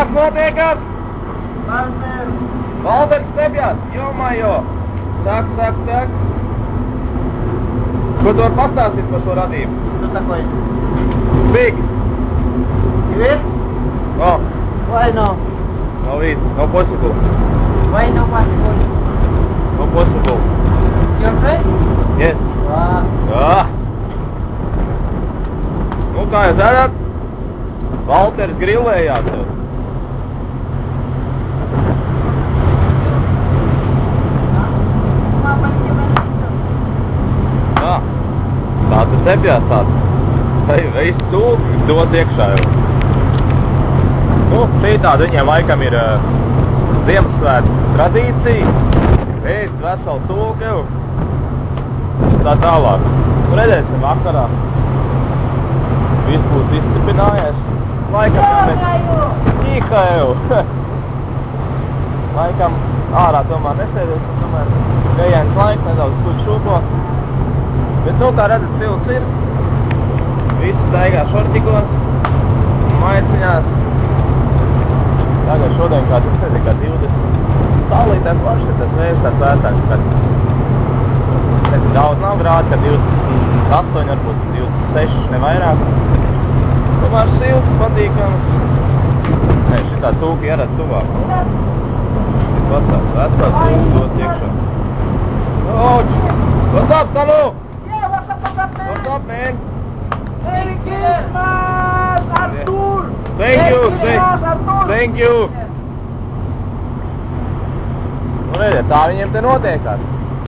Kas notiekas? Valter! Valters stebjās, jomajo! Cak. Ko tu vari pastāstīt par šo radību? Что такое? Big! Дверь? Oh, Why no? no possible. Why no possible? No possible. Siempre? Yes. Ah. Nu, kā jūs redzat, Valteris grillējās jau. Tā tu sepjās tādu. Visu cūku dos iekšā jau. Nu, šī tāda viņiem laikam ir Ziemassvētku tradīcija. Ēst veselu cūku jau. Tā tālāk. Nu, redzēsim vakarā. Viss būs izcipinājies. Laikam Mihailu! Laikam ārā tomēr nesēdies, un tomēr gājienas laiks nedaudz kuģi šūpo. Bet, nu, kā redzat, silts ir. Visi staigā šortikos, maiciņās. Tagad šodien kā 20. Tālītē plaši tas vējš tāds vēsāks, kad daudz nav grādi, kad 28, varbūt 26, ne vairāk. Tomēr silts, patīkams. Nē, šitā cūka ierad tuvāk. Šit pastāv, vesā cūka dot iekšā. What's up, Salu? What's up, man? Merry Christmas, Artur! Thank you! Nu, redziet, tā viņiem te notiekās.